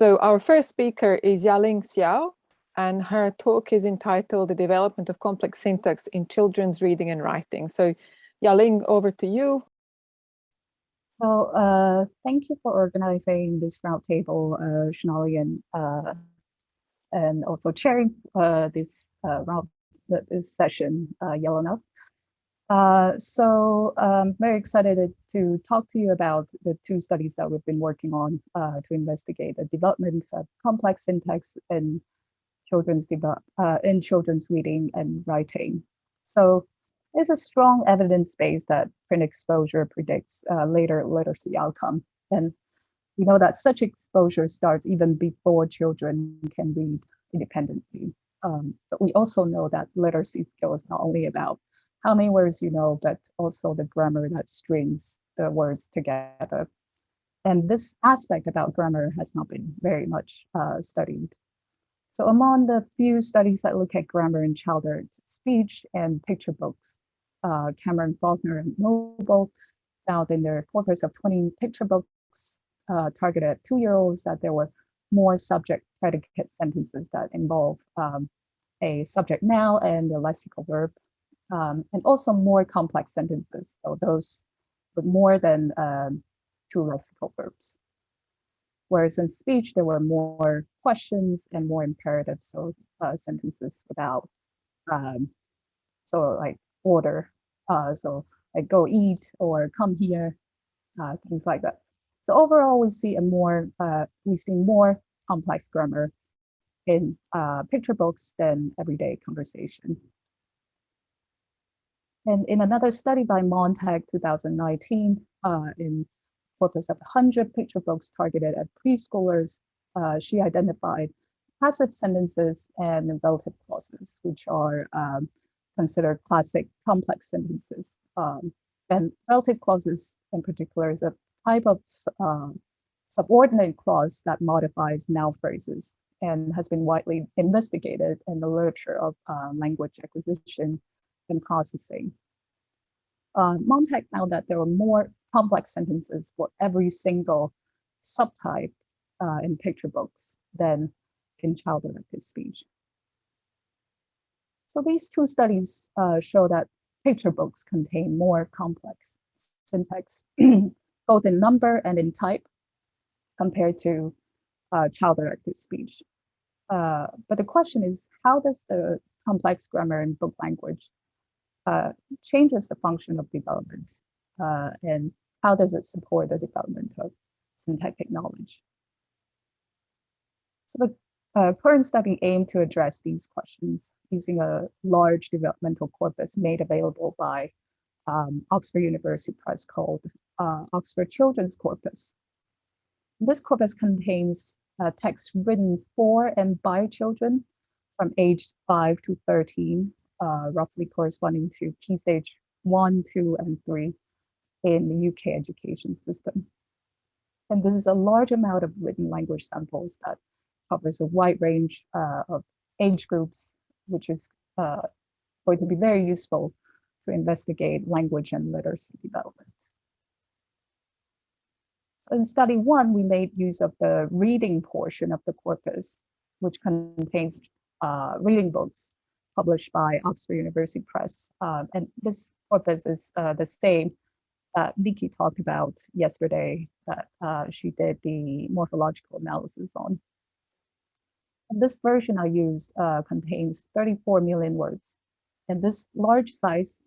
So our first speaker is Yaling Hsiao, and her talk is entitled The Development of Complex Syntax in Children's Reading and Writing. So Yaling, over to you. So thank you for organizing this roundtable, Shonali, and also chairing this session, Yelena. I'm very excited to talk to you about the two studies that we've been working on to investigate the development of complex syntax in children's reading and writing. So there's a strong evidence base that print exposure predicts later literacy outcome. And we know that such exposure starts even before children can read independently. But we also know that literacy skill is not only about how many words you know, but also the grammar that strings the words together. And this aspect about grammar has not been very much studied. So among the few studies that look at grammar in child-directed speech and picture books, Cameron, Faulkner, and Noble found in their corpus of 20 picture books targeted at 2-year-olds that there were more subject predicate sentences that involve a subject noun and a lexical verb, and also more complex sentences, so those with more than 2 lexical verbs. Whereas in speech, there were more questions and more imperatives, so sentences without, so like order, so like go eat or come here, things like that. So overall, we see more complex grammar in picture books than everyday conversation. And in another study by Montag 2019, in corpus of 100 picture books targeted at preschoolers, she identified passive sentences and relative clauses, which are considered classic complex sentences. And relative clauses in particular is a type of subordinate clause that modifies noun phrases and has been widely investigated in the literature of language acquisition and processing. Montag found that there were more complex sentences for every single subtype in picture books than in child-directed speech. So these two studies show that picture books contain more complex syntax, both in number and in type, compared to child-directed speech. But the question is, how does the complex grammar in book language changes the function of development, and how does it support the development of syntactic knowledge? So the current study aimed to address these questions using a large developmental corpus made available by Oxford University Press called Oxford Children's Corpus. This corpus contains texts written for and by children from age 5 to 13, roughly corresponding to key stage 1, 2, and 3 in the UK education system. And this is a large amount of written language samples that covers a wide range of age groups, which is going to be very useful to investigate language and literacy development. So in study 1, we made use of the reading portion of the corpus, which contains reading books published by Oxford University Press. And this corpus is the same that Nikki talked about yesterday that she did the morphological analysis on. And this version I used contains 34 million words. And this large size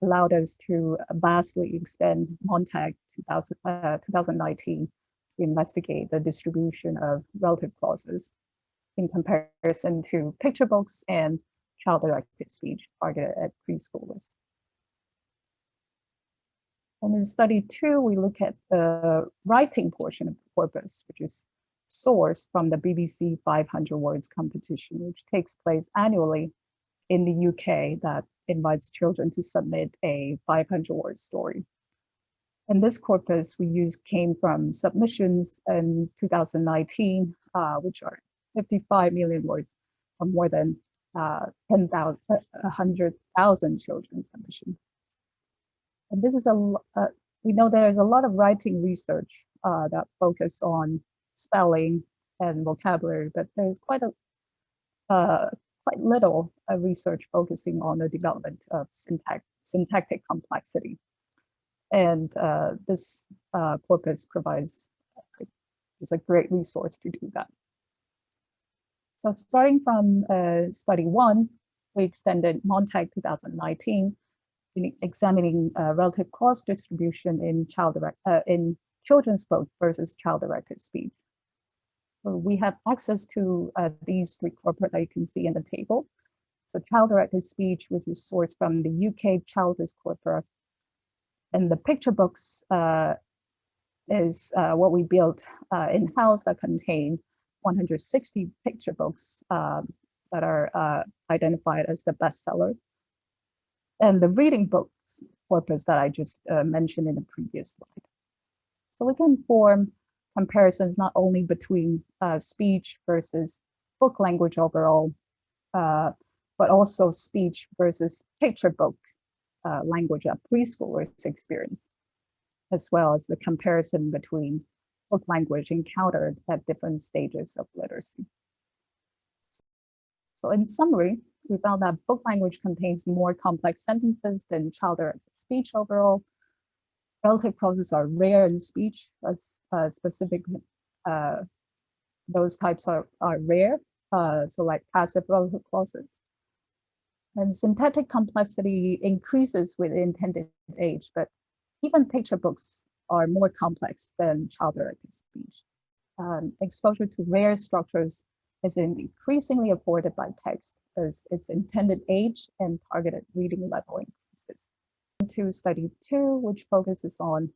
allowed us to vastly extend Montag 2019 to investigate the distribution of relative clauses in comparison to picture books and child-directed speech targeted at preschoolers. And in study 2, we look at the writing portion of the corpus, which is sourced from the BBC 500 words competition, which takes place annually in the UK that invites children to submit a 500-word story. And this corpus came from submissions in 2019, which are 55 million words from more than 100,000 children's submissions. And this is we know there's a lot of writing research that focus on spelling and vocabulary, but there's quite little research focusing on the development of syntactic complexity. And this corpus provides is a great resource to do that. So starting from study 1, we extended Montag 2019 in examining relative clause distribution in children's book versus child-directed speech. So we have access to these 3 corpora that you can see in the table. So child-directed speech, which is sourced from the UK Children's Corpora. And the picture books is what we built in-house that contain 160 picture books that are identified as the bestseller. And the reading books corpus that I just mentioned in the previous slide. So we can form comparisons not only between speech versus book language overall, but also speech versus picture book language that preschoolers experience, as well as the comparison between book language encountered at different stages of literacy. So in summary, we found that book language contains more complex sentences than child-directed speech overall. Relative clauses are rare in speech, as specifically those types are rare, so like passive relative clauses. And syntactic complexity increases with intended age, but even picture books are more complex than child-directed speech. Exposure to rare structures is increasingly afforded by text as its intended age and targeted reading level increases. To study 2, which focuses on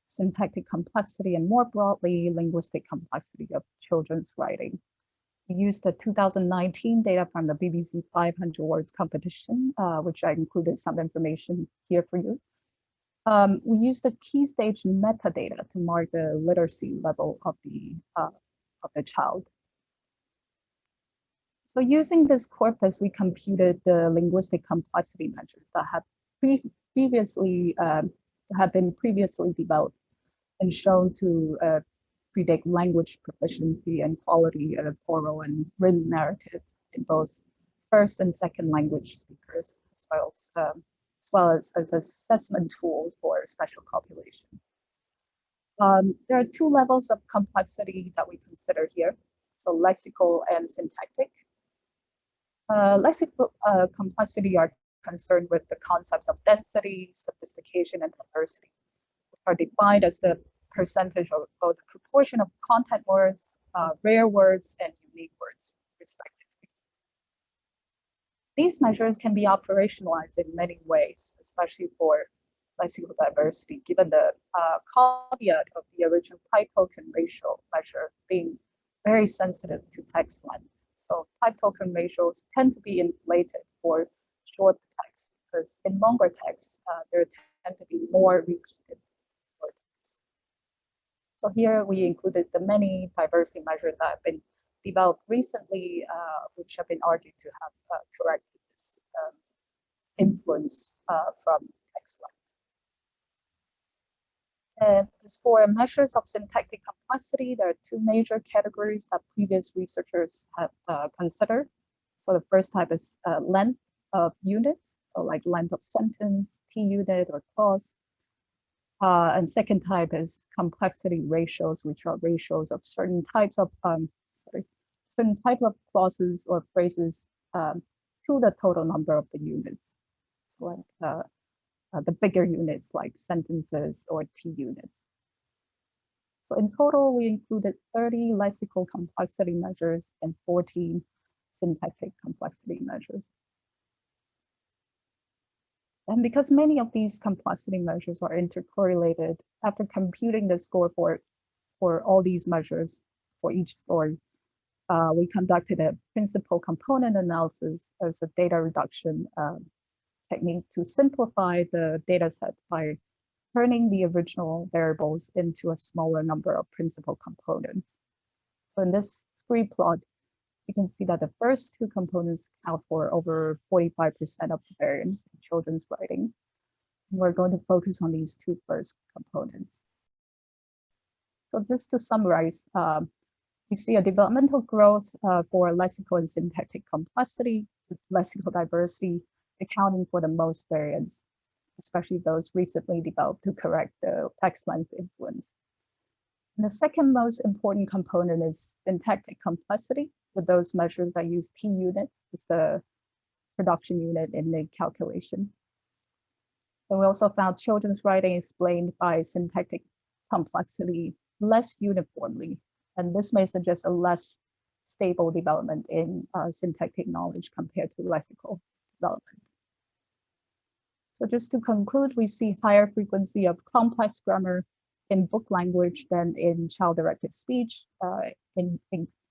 syntactic complexity and more broadly linguistic complexity of children's writing. We used the 2019 data from the BBC 500 words competition, which I included some information here for you. We used the key stage metadata to mark the literacy level of the child. So using this corpus, we computed the linguistic complexity measures that have been previously developed and shown to predict language proficiency and quality of oral and written narrative in both first and second language speakers, as well as assessment tools for special populations. There are 2 levels of complexity that we consider here, so lexical and syntactic. Lexical complexity are concerned with the concepts of density, sophistication, and diversity, which are defined as the percentage or the proportion of content words, rare words, and unique words, respectively. These measures can be operationalized in many ways, especially for lexical diversity, given the caveat of the original type token ratio measure being very sensitive to text length. So type token ratios tend to be inflated for short text, because in longer text, there tend to be more repeated words. So here we included the many diversity measures that have been developed recently, which have been argued to have corrected this influence from text length. And as for measures of syntactic complexity, there are 2 major categories that previous researchers have considered. So the first type is length of units, so like length of sentence, T-unit, or clause. And second type is complexity ratios, which are ratios of certain types of clauses or phrases to the total number of the units. So like the bigger units like sentences or T-units. So in total, we included 30 lexical complexity measures and 14 syntactic complexity measures. And because many of these complexity measures are intercorrelated, after computing the score for all these measures for each story, we conducted a principal component analysis as a data reduction technique to simplify the data set by turning the original variables into a smaller number of principal components. So in this scree plot, you can see that the first 2 components account for over 45% of the variance in children's writing. And we're going to focus on these 2 first components. So just to summarize, We see a developmental growth for lexical and syntactic complexity, with lexical diversity accounting for the most variance, especially those recently developed to correct the text length influence. And the second most important component is syntactic complexity, with those measures that use P units as the production unit in the calculation. And we also found children's writing explained by syntactic complexity less uniformly, and this may suggest a less stable development in syntactic knowledge compared to lexical development. So just to conclude, we see higher frequency of complex grammar in book language than in child-directed speech,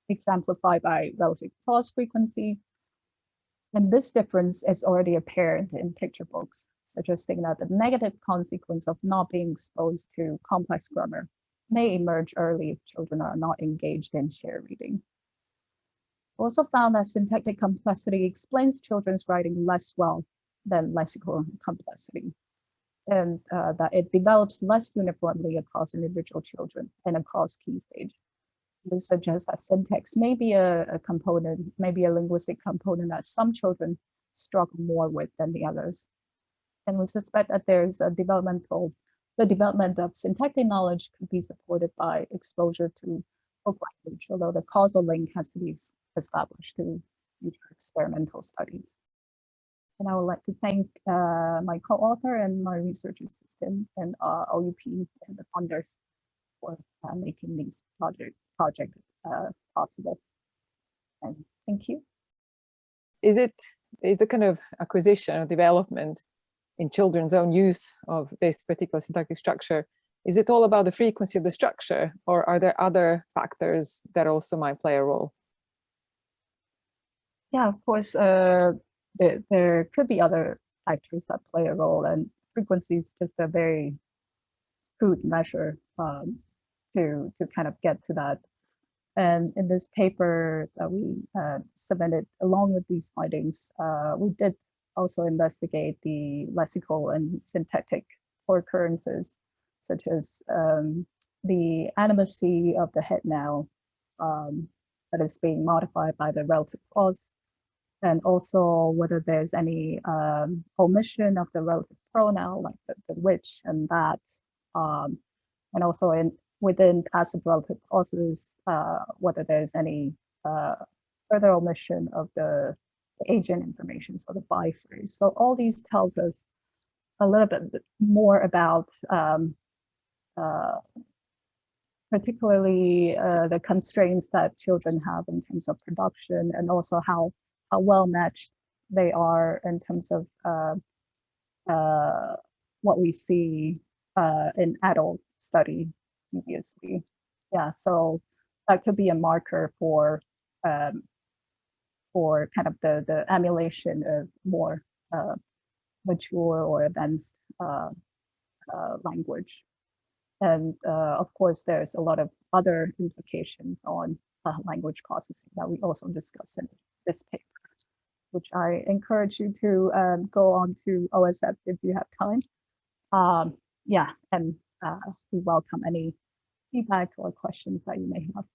exemplified by relative clause frequency. And this difference is already apparent in picture books, suggesting that the negative consequence of not being exposed to complex grammar may emerge early if children are not engaged in share reading. We also found that syntactic complexity explains children's writing less well than lexical complexity, and that it develops less uniformly across individual children and across key stage. This suggests that syntax may be a component, maybe a linguistic component that some children struggle more with than the others. And we suspect that there's the development of syntactic knowledge could be supported by exposure to book language, although the causal link has to be established through future experimental studies. And I would like to thank my co-author and my research assistant and OUP and the funders for making these project possible. And thank you. Is the kind of acquisition or development in children's own use of this particular syntactic structure, is it all about the frequency of the structure, or are there other factors that also might play a role? Yeah, of course, there could be other factors that play a role, and frequency is just a very crude measure to kind of get to that. And in this paper that we submitted along with these findings, we did also investigate the lexical and syntactic occurrences, such as the animacy of the head noun that is being modified by the relative clause, and also whether there's any omission of the relative pronoun, like the which and that, and also within passive relative clauses, whether there's any further omission of the agent information, so the by phrase. So all these tells us a little bit more about particularly the constraints that children have in terms of production, and also how well matched they are in terms of what we see in adult study previously. Yeah, so that could be a marker for kind of the emulation of more mature or advanced language. And of course, there's a lot of other implications on language processing that we also discuss in this paper, which I encourage you to go on to OSF if you have time. Yeah, and we welcome any feedback or questions that you may have.